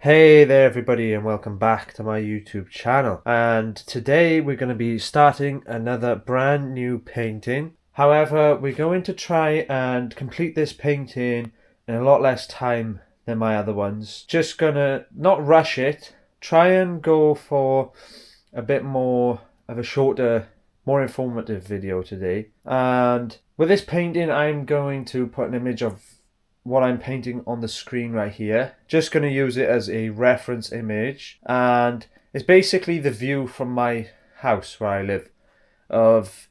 Hey there everybody and welcome back to my YouTube channel, and today we're going to be starting another brand new painting. However, we're going to try and complete this painting in a lot less time than my other ones. Just gonna not rush it, try and go for a bit more of a shorter, more informative video today. And with this painting I'm going to put an image of what I'm painting on the screen right here. Just going to use it as a reference image, and it's basically the view from my house where I live of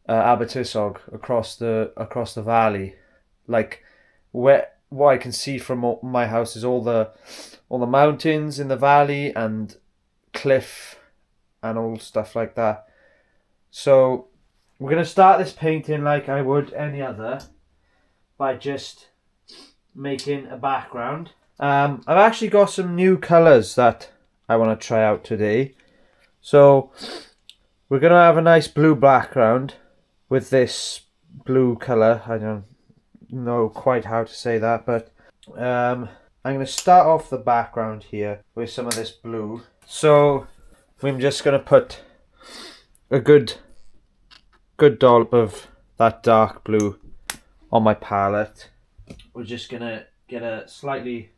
Abertissog across the valley. Like what I can see from my house is all the mountains in the valley and cliff and all stuff like that. So we're going to start this painting like I would any other by just making a background. I've actually got some new colours that I want to try out today. So we're going to have a nice blue background with this blue colour. I don't know quite how to say that, but I'm going to start off the background here with some of this blue. So I'm just going to put a good dollop of that dark blue on my palette. We're just going to get a slightly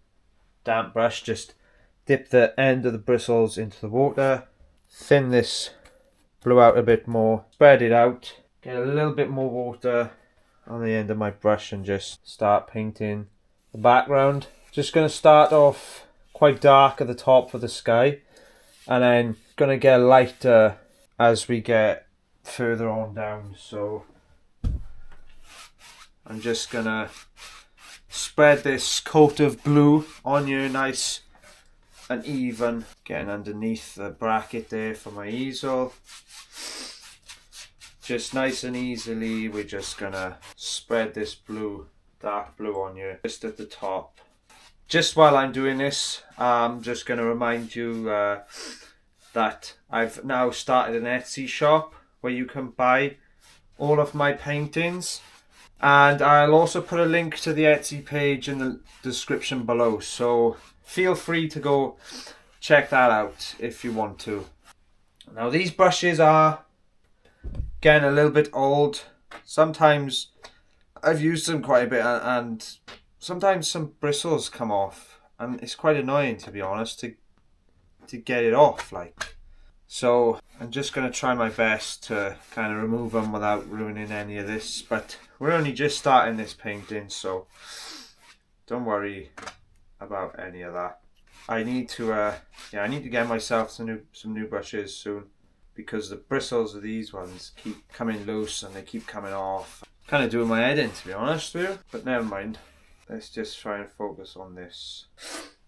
damp brush, just dip the end of the bristles into the water, thin this blue out a bit more, spread it out, get a little bit more water on the end of my brush and just start painting the background. Just going to start off quite dark at the top for the sky, and then going to get lighter as we get further on down. So I'm just going to spread this coat of blue on you nice and even, getting underneath the bracket there for my easel. Just nice and easily, we're just gonna spread this blue, dark blue on you just at the top. Just while I'm doing this, I'm just gonna remind you that I've now started an Etsy shop where you can buy all of my paintings. And I'll also put a link to the Etsy page in the description below, so feel free to go check that out if you want to. Now these brushes are getting a little bit old. Sometimes I've used them quite a bit and sometimes some bristles come off, and it's quite annoying, to be honest, to get it off. So I'm just going to try my best to kind of remove them without ruining any of this, but we're only just starting this painting, so don't worry about any of that. I need to get myself some new brushes soon, because the bristles of these ones keep coming loose and they keep coming off. Kind of doing my head in, to be honest with you, but never mind. Let's just try and focus on this.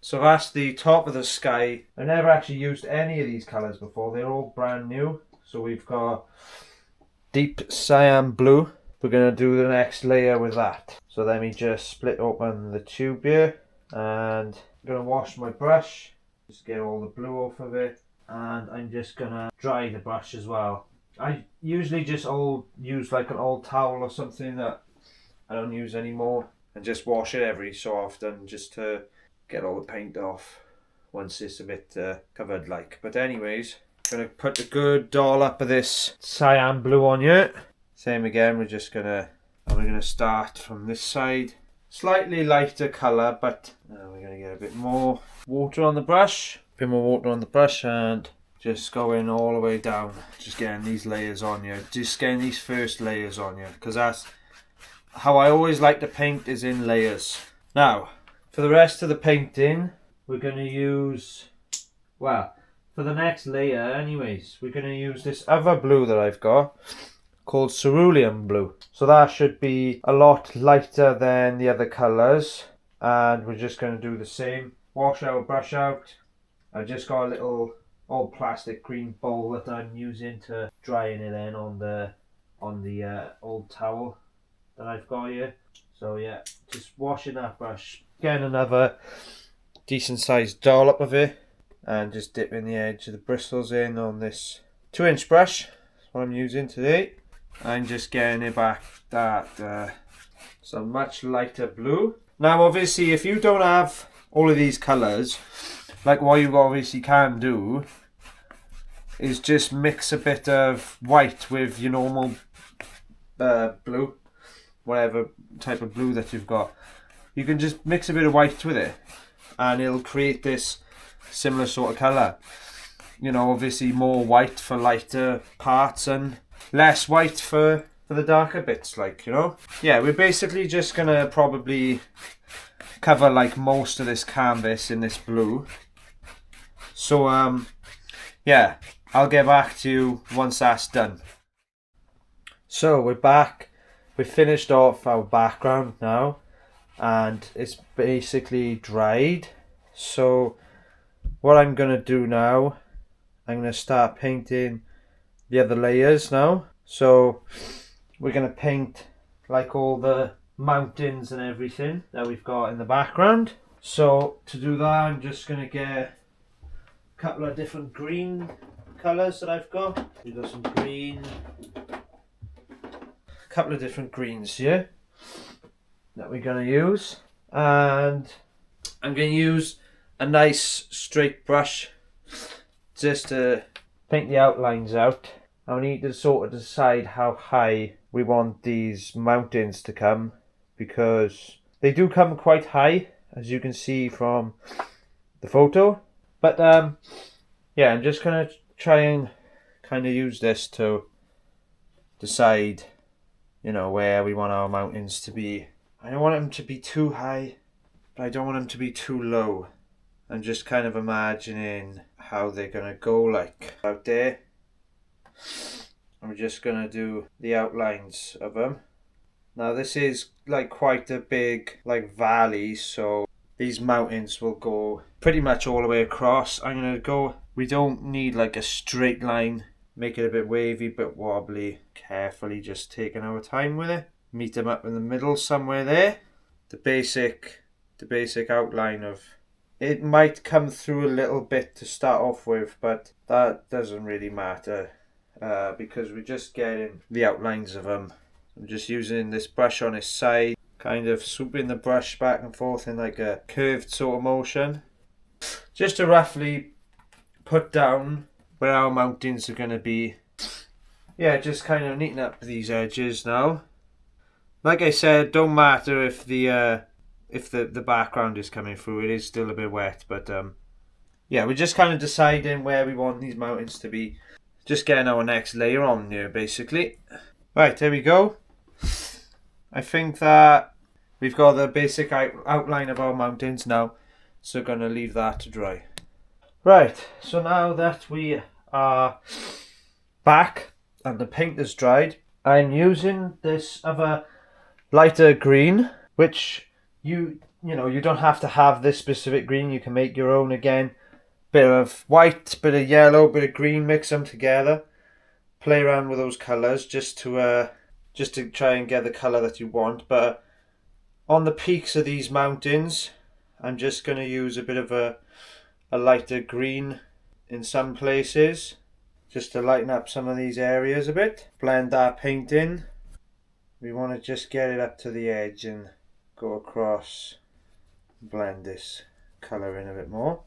So that's the top of the sky. I've never actually used any of these colours before. They're all brand new. So we've got deep cyan blue. We're going to do the next layer with that. So let me just split open the tube here. And I'm going to wash my brush. Just get all the blue off of it. And I'm just going to dry the brush as well. I usually just use like an old towel or something that I don't use anymore. And just wash it every so often just to get all the paint off once it's a bit covered like. But anyways, I'm going to put a good dollop of this cyan blue on you. Same again, we're going to start from this side. Slightly lighter colour, but we're going to get a bit more water on the brush. A bit more water on the brush and just going all the way down. Just getting these layers on you. Just getting these first layers on you, because that's how I always like to paint, is in layers. Now, for the rest of the painting, we're going to use, well, for the next layer anyways, we're going to use this other blue that I've got called cerulean blue. So that should be a lot lighter than the other colours. And we're just going to do the same. Wash our brush out. I've just got a little old plastic green bowl that I'm using to drying it in on the old towel that I've got here. So yeah, just washing that brush. Getting another decent sized dollop of it and just dipping the edge of the bristles in on this 2-inch brush. That's what I'm using today. I'm just getting it back that some much lighter blue. Now obviously if you don't have all of these colours, like what you obviously can do is just mix a bit of white with your normal blue, whatever type of blue that you've got. You can just mix a bit of white with it and it'll create this similar sort of colour. You know, obviously more white for lighter parts and less white for the darker bits, like, you know. Yeah, we're basically just gonna probably cover like most of this canvas in this blue. So yeah, I'll get back to you once that's done. So we're back. We finished off our background now and it's basically dried. So what I'm gonna do now, I'm gonna start painting the other layers now. So we're gonna paint like all the mountains and everything that we've got in the background. So to do that, I'm just gonna get a couple of different green colours that I've got. We've got some green, a couple of different greens here that we're gonna use, and I'm gonna use a nice straight brush just to paint the outlines out. I need to sort of decide how high we want these mountains to come, because they do come quite high, as you can see from the photo. But yeah, I'm just gonna try and kind of use this to decide, you know, where we want our mountains to be. I don't want them to be too high, but I don't want them to be too low. I'm just kind of imagining how they're gonna go, like out there. I'm just gonna do the outlines of them. Now this is like quite a big like valley, so these mountains will go pretty much all the way across. I'm gonna go, we don't need like a straight line, make it a bit wavy, bit wobbly, carefully just taking our time with it. Meet them up in the middle somewhere there. The basic outline of it might come through a little bit to start off with, but that doesn't really matter because we're just getting the outlines of them. I'm just using this brush on its side, kind of swooping the brush back and forth in like a curved sort of motion, just to roughly put down where our mountains are going to be. Yeah, just kind of neaten up these edges now. Like I said, don't matter if the background is coming through, it is still a bit wet, but yeah, we're just kind of deciding where we want these mountains to be. Just getting our next layer on here, basically. Right, there we go. I think that we've got the basic outline of our mountains now, so gonna leave that to dry. Right, so now that we are back and the paint is dried, I'm using this other lighter green, which you know, you don't have to have this specific green, you can make your own again. Bit of white, bit of yellow, bit of green, mix them together. Play around with those colours just to try and get the colour that you want. But on the peaks of these mountains, I'm just going to use a bit of a lighter green in some places, just to lighten up some of these areas a bit. Blend that paint in. We want to just get it up to the edge and go across, blend this colour in a bit more.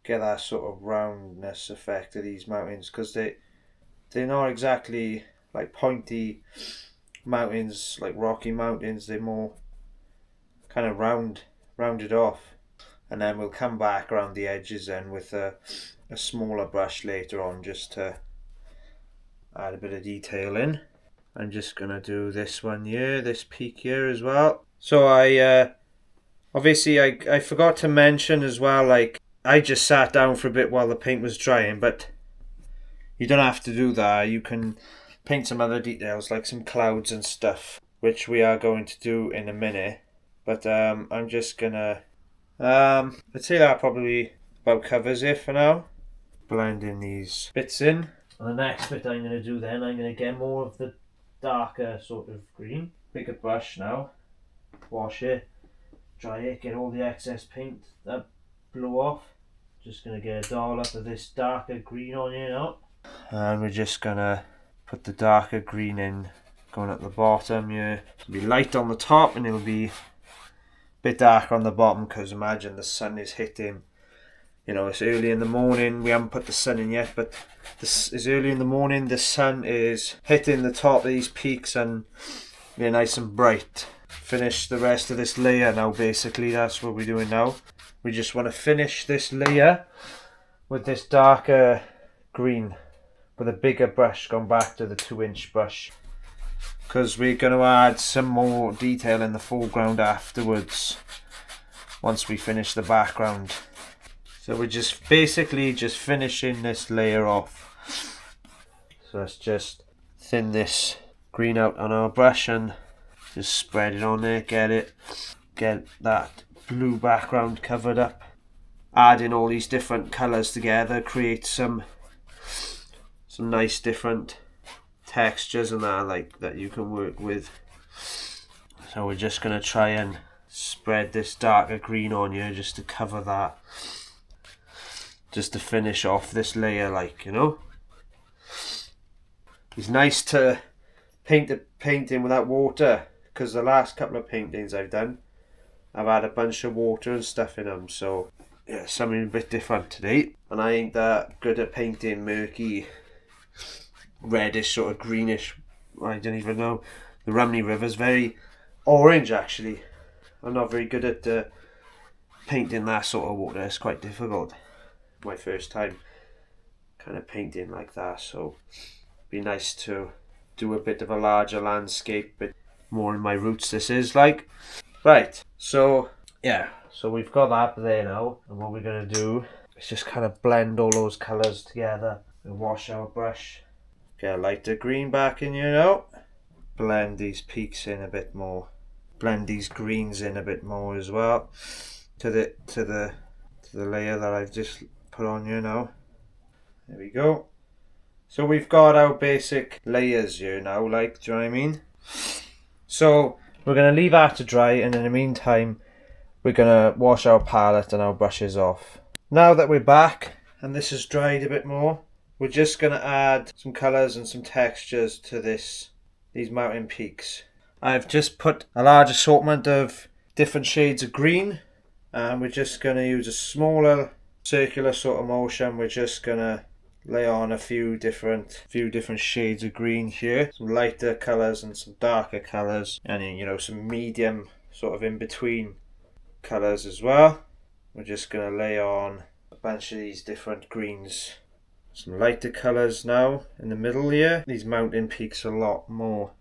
Get that sort of roundness effect of these mountains, because they're not exactly like pointy mountains, like rocky mountains. They're more kind of rounded off. And then we'll come back around the edges then with a smaller brush later on, just to add a bit of detail in. I'm just gonna do this one here, this peak here as well. So I obviously I forgot to mention as well, like I just sat down for a bit while the paint was drying, but you don't have to do that. You can paint some other details like some clouds and stuff, which we are going to do in a minute. But I'm just gonna I'd say that probably about covers it for now. Blending these bits in. And the next bit I'm gonna do then, I'm gonna get more of the darker sort of green. Bigger brush now. Wash it, dry it, get all the excess paint that blew off. Just gonna get a dollop of this darker green on here now. And we're just gonna put the darker green in, going at the bottom here. It'll be light on the top and it'll be a bit darker on the bottom, because imagine the sun is hitting You know, it's early in the morning. We haven't put the sun in yet, but this is early in the morning. The sun is hitting the top of these peaks and they're nice and bright. Finish the rest of this layer now. Basically, that's what we're doing now. We just want to finish this layer with this darker green with a bigger brush, going back to the 2-inch brush, because we're going to add some more detail in the foreground afterwards once we finish the background. So we're just basically just finishing this layer off. So let's just thin this green out on our brush and just spread it on there, get that blue background covered up. Adding all these different colours together creates some nice different textures and that you can work with. So we're just going to try and spread this darker green on here just to cover that, just to finish off this layer, like, you know. It's nice to paint the painting without water, because the last couple of paintings I've done, I've had a bunch of water and stuff in them, so yeah, something a bit different today. And I ain't that good at painting murky, reddish, sort of greenish, I don't even know. The Rumney River's very orange actually. I'm not very good at painting that sort of water. It's quite difficult. My first time kind of painting like that, so it'd be nice to do a bit of a larger landscape, but more in my roots this is like. Right, so yeah, so we've got that there now, and what we're going to do is just kind of blend all those colours together and wash our brush. Get a lighter green back in here now. Blend these peaks in a bit more. Blend these greens in a bit more as well to the layer that I've just put on here now. There we go. So we've got our basic layers here now, like, do you know what I mean? So we're going to leave that to dry, and in the meantime we're going to wash our palette and our brushes off. Now that we're back and this has dried a bit more, we're just going to add some colours and some textures to these mountain peaks. I've just put a large assortment of different shades of green, and we're just going to use a smaller circular sort of motion. We're just going to lay on a few different shades of green here, some lighter colours and some darker colours, and you know, some medium sort of in between colours as well. We're just going to lay on a bunch of these different greens, some lighter colours now in the middle here. These mountain peaks a lot more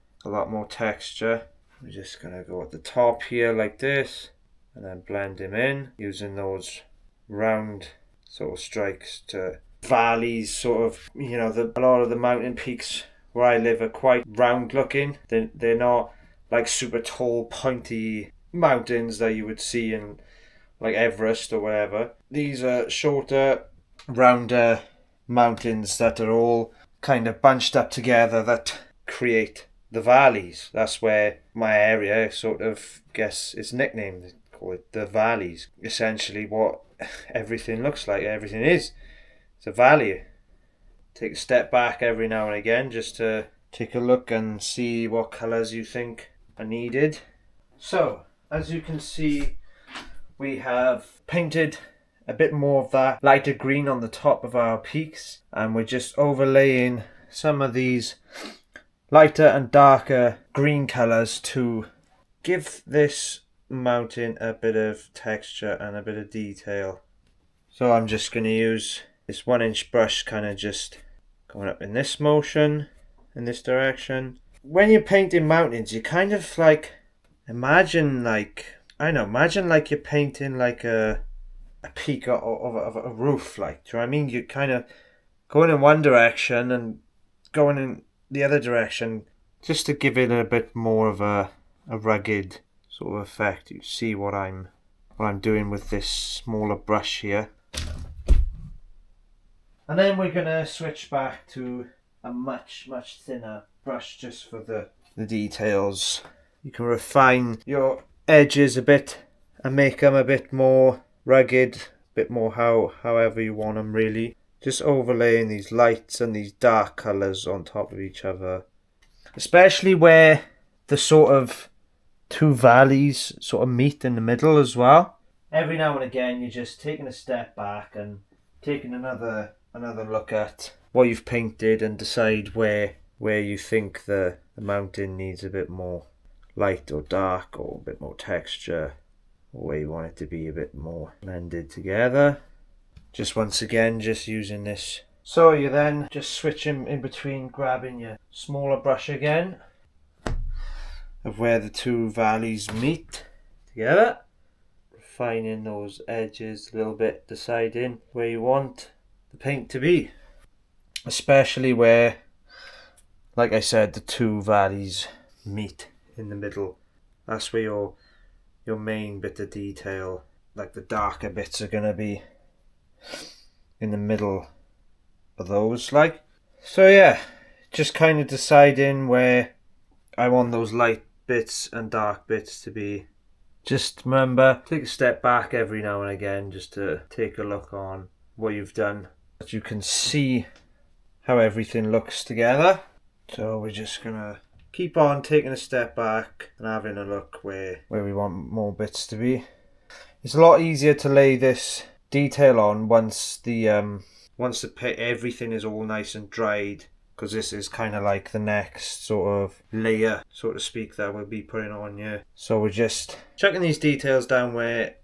texture. We're just going to go at the top here like this, and then blend them in using those round sort of strikes to valleys, sort of, you know, a lot of the mountain peaks where I live are quite round looking. They're not like super tall pointy mountains that you would see in like Everest or whatever. These are shorter, rounder mountains that are all kind of bunched up together that create the valleys. That's where my area sort of guess is nicknamed. They call it the valleys. Essentially what everything looks like, everything is. It's a valley. Take a step back every now and again just to take a look and see what colours you think are needed. So, as you can see, we have painted a bit more of that lighter green on the top of our peaks, and we're just overlaying some of these lighter and darker green colours to give this mountain a bit of texture and a bit of detail. So I'm just going to use this 1-inch brush, kind of just going up in this motion, in this direction. When you're painting mountains, you kind of like imagine like you're painting like a peak of a roof, like, do you know what I mean? You're kind of going in one direction and going in the other direction just to give it a bit more of a rugged sort of effect. You see what I'm doing with this smaller brush here. And then we're going to switch back to a much thinner brush just for the details. You can refine your edges a bit and make them a bit more rugged, a bit more however you want them really. Just overlaying these lights and these dark colours on top of each other. Especially where the sort of two valleys sort of meet in the middle as well. every now and again you're just taking a step back and taking another look at what you've painted and decide where you think the mountain needs a bit more light or dark or a bit more texture, or where you want it to be a bit more blended together. Just once again, just using this. So you then just switch in between, grabbing your smaller brush again of where the two valleys meet together, refining those edges a little bit, deciding where you want the paint to be, especially where, like I said, the two valleys meet in the middle. That's where your main bit of detail, like the darker bits, are gonna be in the middle of those, like. So yeah, just kind of deciding where I want those light bits and dark bits to be. Just remember, take a step back every now and again just to take a look on what you've done, that you can see how everything looks together. So we're just gonna keep on taking a step back and having a look where we want more bits to be. It's a lot easier to lay this detail on once everything is all nice and dried, because this is kind of like the next sort of layer, so to speak, that we'll be putting on here. So we're just chucking these details down, where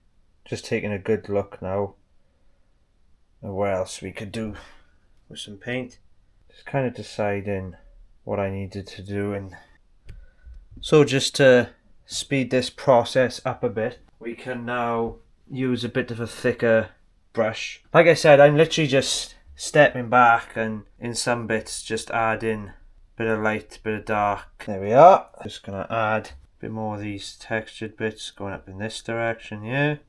just taking a good look now at what else we could do with some paint. Just kind of deciding what I needed to do. And so just to speed this process up a bit, we can now use a bit of a thicker brush. Like I said, I'm literally just stepping back and in some bits just adding a bit of light, bit of dark. There we are. Just gonna add a bit more of these textured bits going up in this direction here.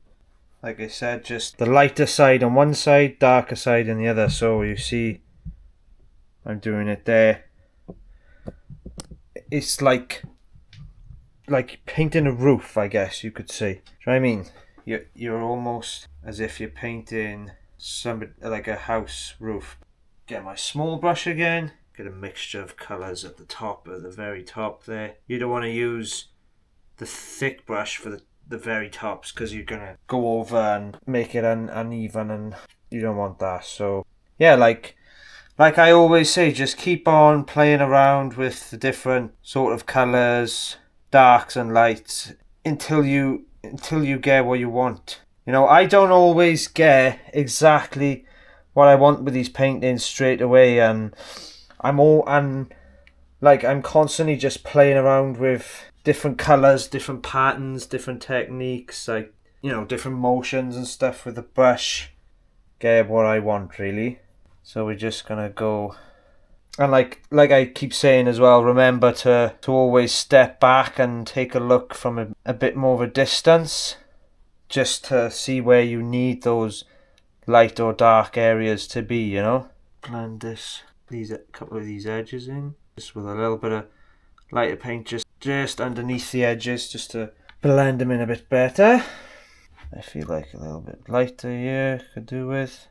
Like I said, just the lighter side on one side, darker side on the other. So you see I'm doing it there. It's like painting a roof, I guess you could say. Do you know what I mean? You're almost as if you're painting like a house roof. Get my small brush again, get a mixture of colours at the top, at the very top there. You don't want to use the thick brush for the very tops, because you're gonna go over and make it uneven, and you don't want that. So yeah, like I always say, just keep on playing around with the different sort of colours, darks and lights, until you get what you want. You know, I don't always get exactly what I want with these paintings straight away, and I'm constantly just playing around with different colours, different patterns, different techniques, like, you know, different motions and stuff with the brush. Get what I want, really. So we're just gonna go, and like I keep saying as well, remember to always step back and take a look from a bit more of a distance, just to see where you need those light or dark areas to be, you know. Blend a couple of these edges in, just with a little bit of lighter paint just underneath the edges, just to blend them in a bit better. I feel like a little bit lighter here could do with.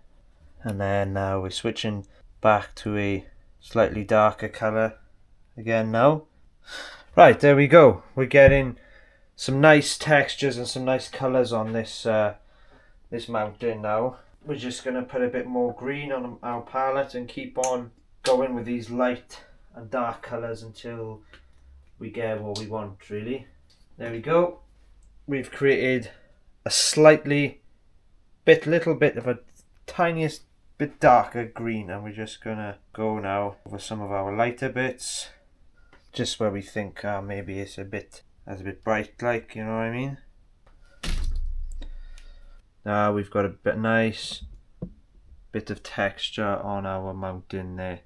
And then now we're switching back to a slightly darker colour again now. Right, there we go. We're getting some nice textures and some nice colours on this this mountain now. We're just going to put a bit more green on our palette and keep on going with these light and dark colours until we get what we want, really. There we go. We've created a little bit of a tiniest bit darker green, and we're just gonna go now over some of our lighter bits, just where we think maybe it's a bit bright, like, you know what I mean. Now we've got a nice bit of texture on our mountain there.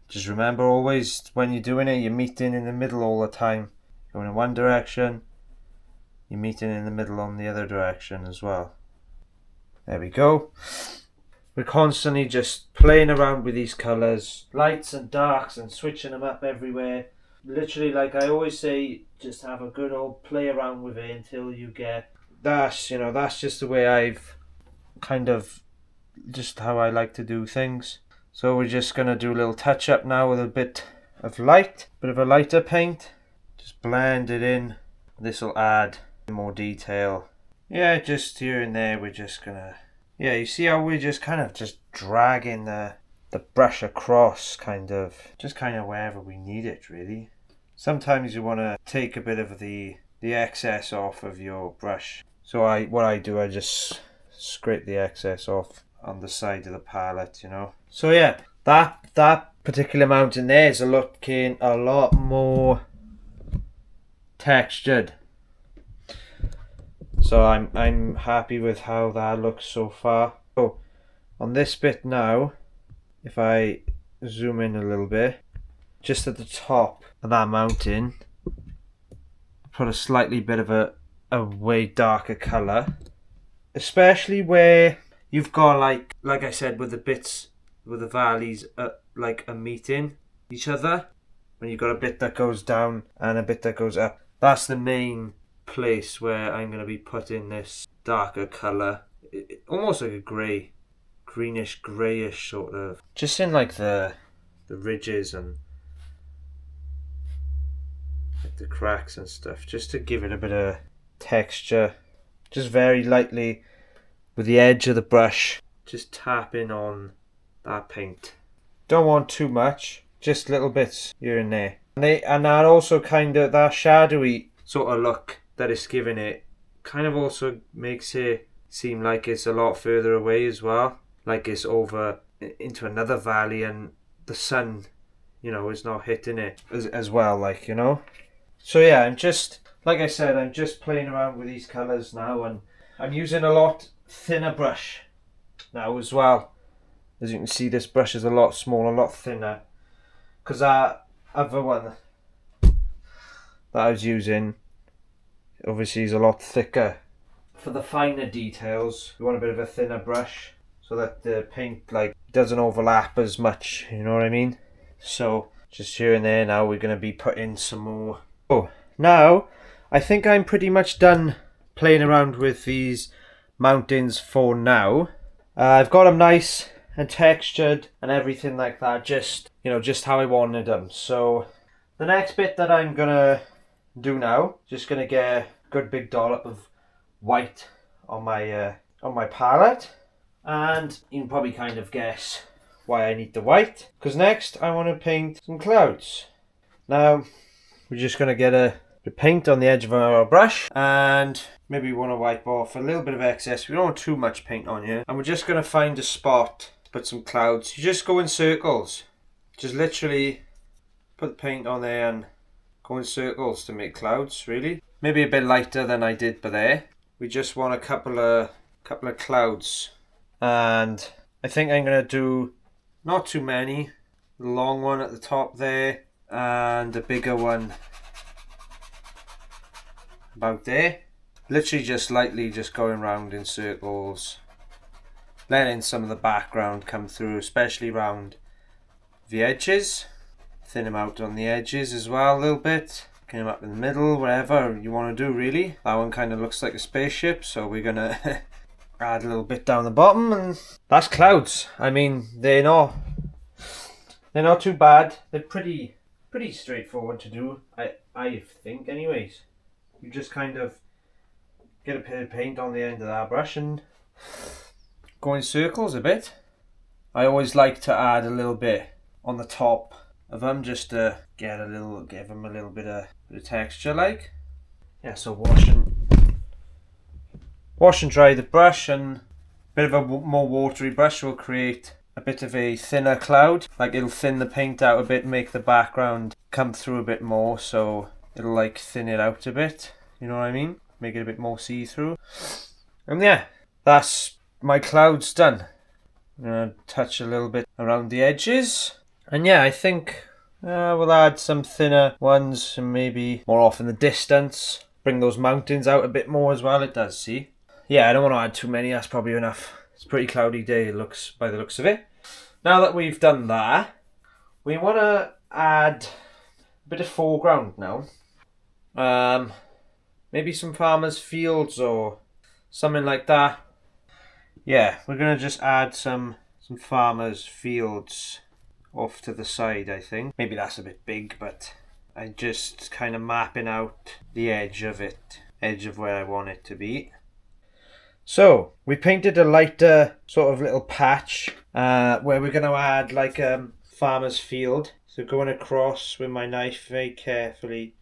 Just remember, always when you're doing it, you're meeting in the middle all the time. Going in one direction, you're meeting in the middle on the other direction as well. There we go. We're constantly just playing around with these colours, lights and darks, and switching them up everywhere. Literally, like I always say, just have a good old play around with it until you get that. You know, that's just the way I've kind of, just how I like to do things. So we're just going to do a little touch up now with a bit of light, bit of a lighter paint. Just blend it in. This will add more detail yeah, just here and there we're just gonna, yeah, you see how we're just kind of just dragging the brush across, just kind of wherever we need it, really. Sometimes you want to take a bit of the excess off of your brush. So what I do, I just scrape the excess off on the side of the palette, you know. So yeah, that particular mountain there is looking a lot more textured. So I'm happy with how that looks so far. So on this bit now, if I zoom in a little bit, just at the top of that mountain, put a slightly bit of a way darker colour, especially where you've got like I said, with the bits with the valleys like are meeting each other. When you've got a bit that goes down and a bit that goes up, that's the main place where I'm going to be putting this darker colour, almost like a greenish greyish sort of, just in like the ridges and like the cracks and stuff, just to give it a bit of texture, just very lightly with the edge of the brush, just tapping on that paint. Don't want too much, just little bits here and there. And that also kind of, that shadowy sort of look that it's giving it, kind of also makes it seem like it's a lot further away as well, like it's over into another valley and the sun, you know, is not hitting it as well, like, you know. So yeah, I'm just, like I said, I'm just playing around with these colours now, and I'm using a lot thinner brush now as well. As you can see, this brush is a lot smaller, a lot thinner, because that other one that I was using obviously is a lot thicker. For the finer details, we want a bit of a thinner brush so that the paint like doesn't overlap as much, you know what I mean? So just here and there now we're going to be putting some more. Oh, now I think I'm pretty much done playing around with these mountains for now. I've got them nice and textured and everything like that, just, you know, just how I wanted them. So the next bit that I'm gonna do now, just gonna get a good big dollop of white on my palette, and you can probably kind of guess why I need the white, because next I want to paint some clouds. Now we're just gonna get a bit of paint on the edge of our brush, and maybe we want to wipe off a little bit of excess. We don't want too much paint on here, and we're just gonna find a spot to put some clouds. You just go in circles, just literally put the paint on there and go in circles to make clouds, really. Maybe a bit lighter than I did but there. We just want a couple of clouds, and I think I'm gonna do not too many. The long one at the top there, and a bigger one about there. Literally just lightly just going round in circles, letting some of the background come through, especially round the edges. Thin them out on the edges as well a little bit. Get them up in the middle, whatever you want to do really. That one kind of looks like a spaceship, so we're gonna add a little bit down the bottom, and that's clouds. I mean, they're not too bad. They're pretty straightforward to do, I think anyways. You just kind of get a bit of paint on the end of that brush and go in circles a bit. I always like to add a little bit on the top of them, just to give them a little bit of texture, like. Yeah, so wash and dry the brush, and a bit of a more watery brush will create a bit of a thinner cloud. Like, it'll thin the paint out a bit, make the background come through a bit more, so it'll like thin it out a bit, you know what I mean? Make it a bit more see-through. And yeah, that's my clouds done. I'm gonna touch a little bit around the edges. And yeah, I think we'll add some thinner ones, and maybe more off in the distance. Bring those mountains out a bit more as well, it does, see? Yeah, I don't want to add too many, that's probably enough. It's a pretty cloudy day, it looks, by the looks of it. Now that we've done that, we want to add a bit of foreground now. Maybe some farmers' fields or something like that. Yeah, we're going to just add some farmers' fields off to the side, I think. Maybe that's a bit big, but I'm just kind of mapping out the edge of it, edge of where I want it to be. So we painted a lighter sort of little patch where we're going to add like farmer's field. So going across with my knife very carefully,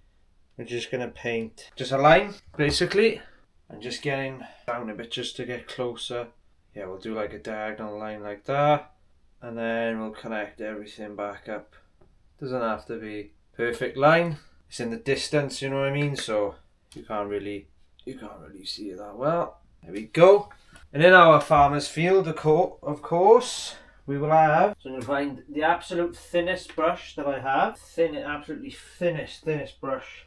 we're just going to paint just a line basically, and just getting down a bit just to get closer. Yeah, we'll do like a diagonal line like that, and then we'll connect everything back up. Doesn't have to be perfect line. It's in the distance, you know what I mean, so you can't really see it that well. There we go. And in our farmer's field, of course, we will have. So I'm going to find the absolute thinnest brush that I have. Absolutely thinnest brush.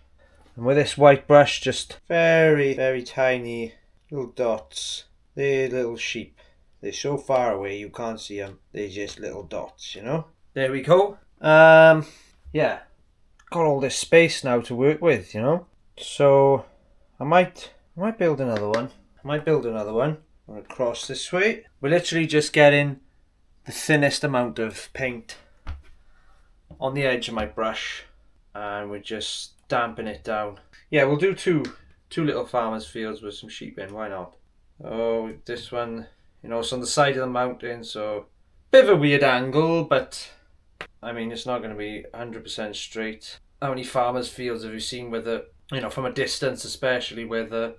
And with this white brush, just very, very tiny little dots. They're little sheep. They're so far away you can't see them. They're just little dots, you know. There we go. Yeah. Got all this space now to work with, you know. So I might build another one. I'm gonna cross this way. We're literally just getting the thinnest amount of paint on the edge of my brush, and we're just damping it down. Yeah, we'll do two little farmers' fields with some sheep in. Why not? Oh, this one, you know, it's on the side of the mountain, so bit of a weird angle, but I mean, it's not going to be 100% straight. How many farmers' fields have you seen with the, you know, from a distance, especially where the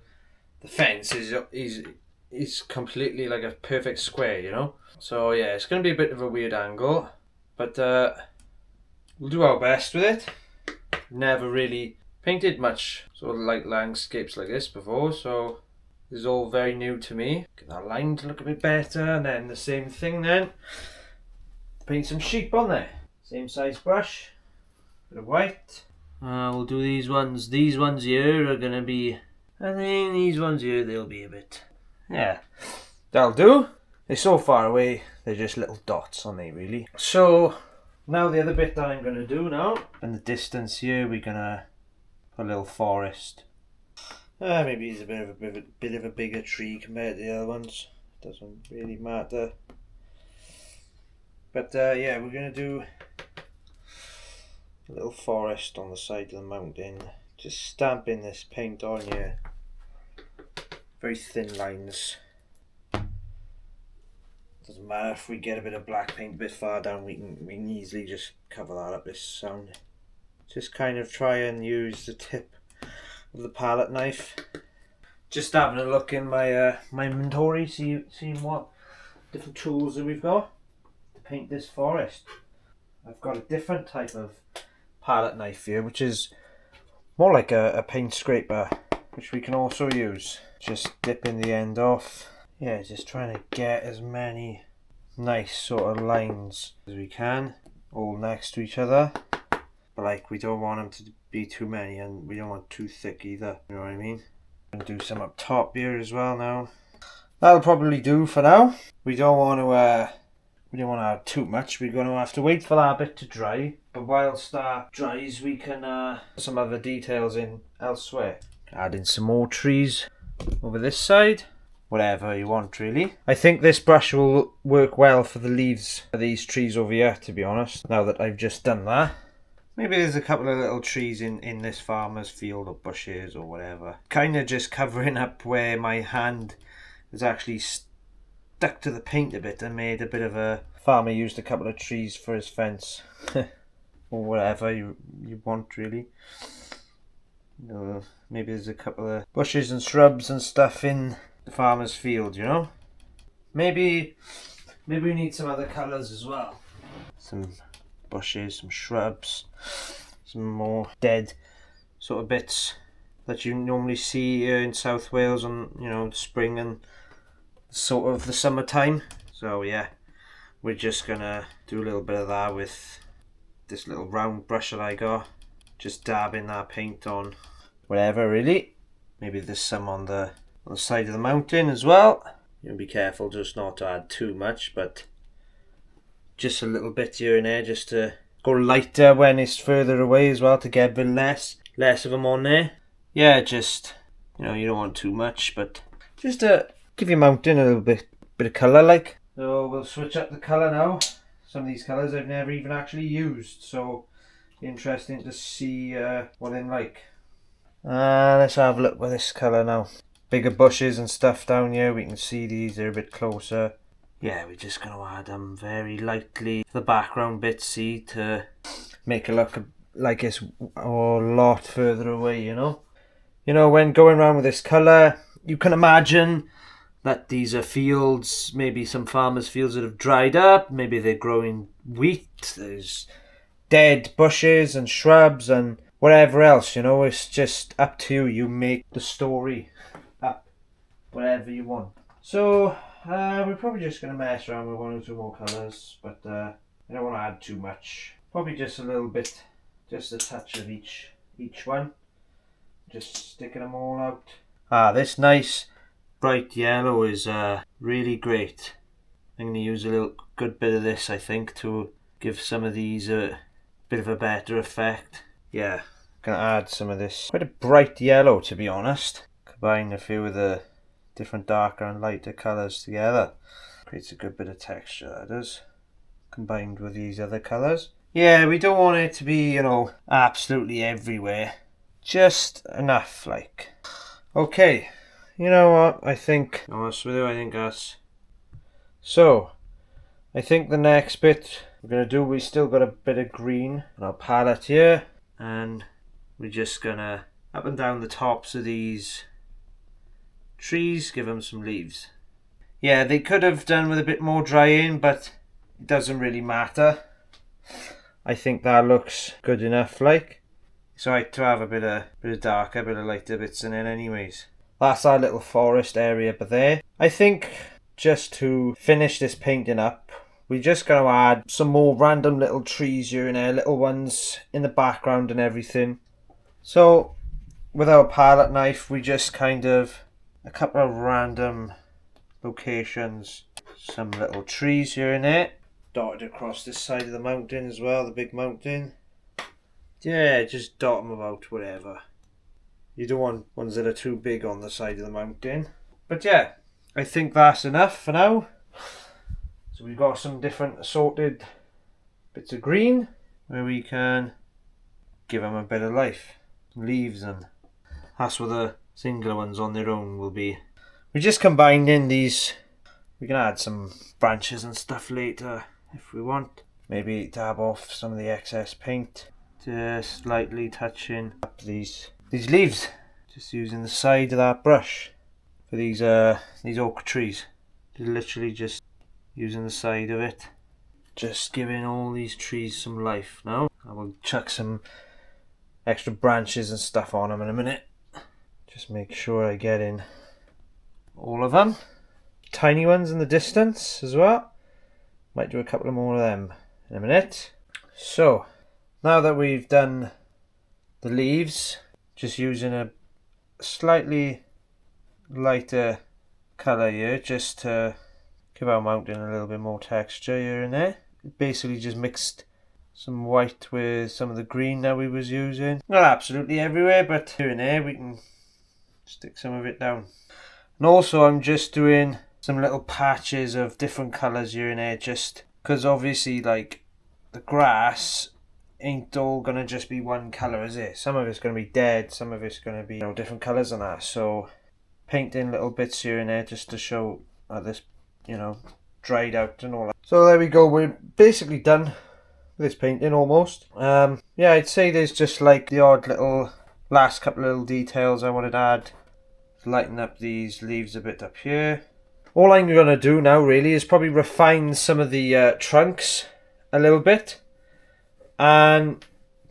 fence is completely like a perfect square, you know? So yeah, it's going to be a bit of a weird angle, but we'll do our best with it. Never really painted much sort of like landscapes like this before, so this is all very new to me. Get that line to look a bit better, and then the same thing then. Paint some sheep on there. Same size brush, bit of white. We'll do these ones. These ones here are gonna be, I think these ones here, they'll be a bit, yeah, that'll do. They're so far away, they're just little dots on there really. So now the other bit that I'm gonna do now, in the distance here, we're gonna put a little forest. Maybe it's a bit of a bigger tree compared to the other ones. Doesn't really matter. But yeah, we're gonna do a little forest on the side of the mountain. Just stamping this paint on here. Very thin lines. Doesn't matter if we get a bit of black paint a bit far down, we can easily just cover that up this sound. Just kind of try and use the tip of the palette knife. Just having a look in my my inventory, seeing what different tools that we've got to paint this forest. I've got a different type of palette knife here, which is more like a paint scraper, which we can also use. Just dipping the end off. Yeah, just trying to get as many nice sort of lines as we can, all next to each other. But like, we don't want them to be too many, and we don't want too thick either, you know what I mean? I'm gonna do some up top here as well now. That'll probably do for now. We don't want to add too much. We're going to have to wait for that bit to dry. But whilst that dries, we can put some other details in elsewhere. Add in some more trees over this side. Whatever you want, really. I think this brush will work well for the leaves of these trees over here, to be honest, now that I've just done that. Maybe there's a couple of little trees in this farmer's field, or bushes or whatever. Kind of just covering up where my hand is actually stuck to the paint a bit and made a bit of a... Farmer used a couple of trees for his fence. Or whatever you want, really. Maybe there's a couple of bushes and shrubs and stuff in the farmer's field, you know? Maybe we need some other colours as well. Some bushes, some shrubs, some more dead sort of bits that you normally see here in South Wales on, you know, spring and sort of the summertime. So yeah, we're just gonna do a little bit of that with this little round brush that I got. Just dabbing that paint on whatever, really. Maybe there's some on the side of the mountain as well. You can be careful just not to add too much, but just a little bit here and there, just to go lighter when it's further away as well, to get a bit less of them on there. Yeah, just, you know, you don't want too much, but just to give your mountain a little bit of colour, like. So we'll switch up the colour now. Some of these colours I've never even actually used, so interesting to see what they're like. Let's have a look with this colour now. bigger bushes and stuff down here. We can see these, they're a bit closer. Yeah, we're just going to add them very lightly to the background bits, see, to make it look like it's a lot further away, you know. You know, when going around with this colour, you can imagine that these are fields, maybe some farmers' fields that have dried up, maybe they're growing wheat, there's dead bushes and shrubs and whatever else, you know. It's just up to you. You make the story up, whatever you want. So we're probably just going to mess around with 1 or 2 more colours, but I don't want to add too much. Probably just a little bit, just a touch of each one. Just sticking them all out. This nice bright yellow is really great. I'm going to use a little good bit of this, I think, to give some of these a bit of a better effect. Yeah, going to add some of this. Quite a bright yellow, to be honest. Combine a few of the different darker and lighter colours together. Creates a good bit of texture, that does. Combined with these other colours. Yeah, we don't want it to be, you know, absolutely everywhere. Just enough, like. Okay, you know what? I think, honest with you, I think that's. So, I think the next bit we're going to do, we still got a bit of green on our palette here. And we're just going to, up and down the tops of these trees, give them some leaves. Yeah, they could have done with a bit more drying, but it doesn't really matter. I think that looks good enough, like. So I like to have a bit of darker, a bit of lighter bits in it anyways. That's our little forest area but there. I think just to finish this painting up, we're just going to add some more random little trees here and there, little ones in the background and everything. So with our palette knife, we just kind of, a couple of random locations, some little trees here and there, dotted across this side of the mountain as well, the big mountain. Yeah, just dot them about whatever. You don't want ones that are too big on the side of the mountain. But yeah, I think that's enough for now. So we've got some different assorted bits of green where we can give them a bit of life. Leaves, and that's what the singular ones on their own will be. We just combined in these. We can add some branches and stuff later if we want. Maybe dab off some of the excess paint. Just lightly touching up these leaves. Just using the side of that brush for these oak trees. Literally just using the side of it. Just giving all these trees some life now. I will chuck some extra branches and stuff on them in a minute. Just make sure I get in all of them. Tiny ones in the distance as well. Might do a couple of more of them in a minute. So now that we've done the leaves, just using a slightly lighter colour here just to give our mountain a little bit more texture here and there. Basically just mixed some white with some of the green that we was using. Not absolutely everywhere, but here and there we can stick some of it down. And also I'm just doing some little patches of different colours here and there, just because obviously like the grass ain't all gonna just be one colour, is it? Some of it's gonna be dead, some of it's gonna be, you know, different colours and that. So painting little bits here and there just to show this, you know, dried out and all that. So there we go, we're basically done with this painting almost. Yeah, I'd say there's just like the odd little last couple of little details I wanted to add. Lighten up these leaves a bit up here. All I'm gonna do now really is probably refine some of the trunks a little bit. And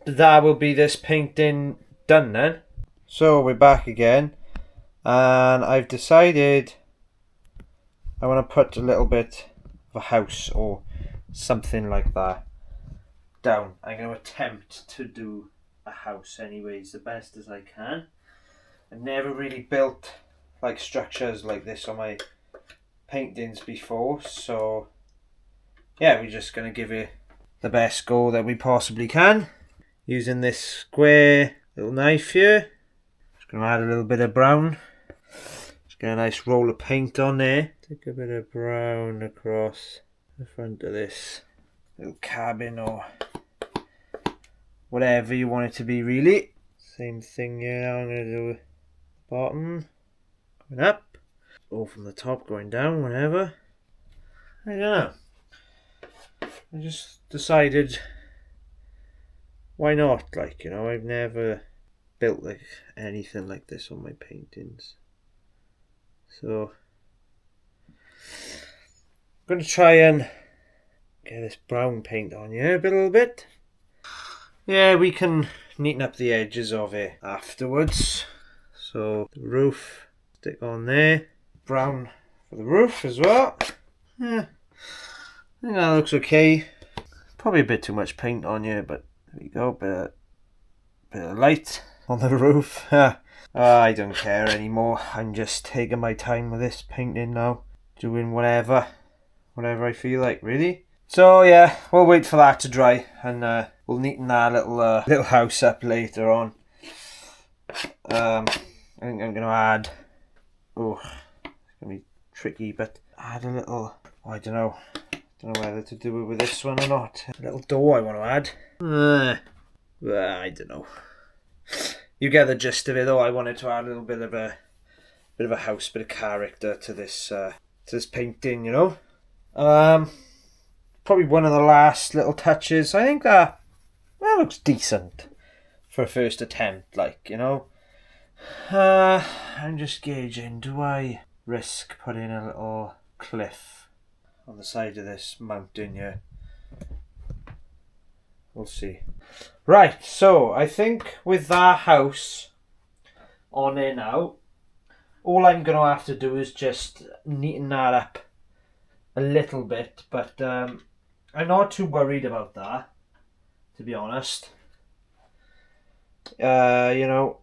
that will be this painting done then. So we're back again, and I've decided I want to put a little bit of a house or something like that down. I'm going to attempt to do a house anyways, the best as I can. I've never really built like structures like this on my paintings before, so yeah, we're just going to give it the best go that we possibly can. Using this square little knife here. Just going to add a little bit of brown. Just get a nice roll of paint on there. Take a bit of brown across the front of this little cabin or whatever you want it to be really. Same thing here, I'm going to do the bottom. going up, or from the top going down, whatever. I don't know. I just decided, why not? Like, you know, I've never built like anything like this on my paintings. So I'm going to try and get this brown paint on here a little bit. Yeah, we can neaten up the edges of it afterwards. So the roof, stick on there. Brown for the roof as well. Yeah, I think that looks okay. Probably a bit too much paint on here, but there we go. Bit of light on the roof. I don't care anymore. I'm just taking my time with this painting now. Doing whatever I feel like, really. So yeah, we'll wait for that to dry, and we'll neaten that little house up later on. I think I'm gonna add. Oh, it's gonna be tricky, but add a little. I don't know whether to do it with this one or not. A little door I want to add. I don't know. You get the gist of it, though. I wanted to add a little bit of a house, bit of character to this painting, you know. Probably one of the last little touches. I think that looks decent for a first attempt, like, you know. I'm just gauging, do I risk putting a little cliff on the side of this mountain here? We'll see. Right, so I think with that house on there now, all I'm going to have to do is just neaten that up a little bit, but I'm not too worried about that, to be honest. You know,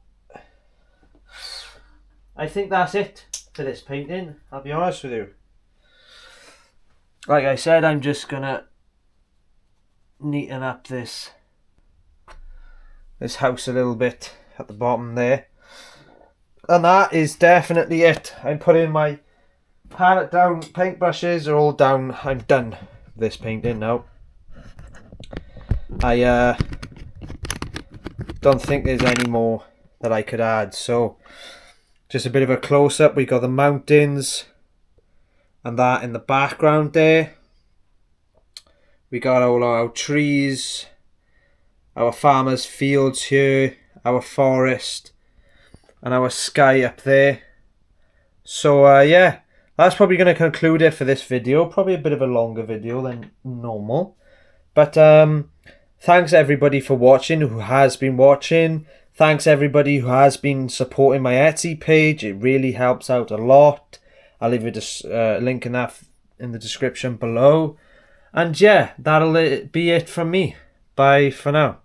I think that's it for this painting, I'll be honest with you. Like I said, I'm just going to neaten up this house a little bit at the bottom there, and that is definitely it. I'm putting my palette down, paintbrushes are all down. I'm done with this painting now. I don't think there's any more that I could add, so just a bit of a close-up. We got the mountains and that in the background there. We got all our trees, our farmers' fields here, our forest, and our sky up there. So yeah, that's probably going to conclude it for this video. Probably a bit of a longer video than normal. But thanks everybody for watching, who has been watching. Thanks everybody who has been supporting my Etsy page. It really helps out a lot. I'll leave a link in that in the description below. And yeah, that'll be it from me. Bye for now.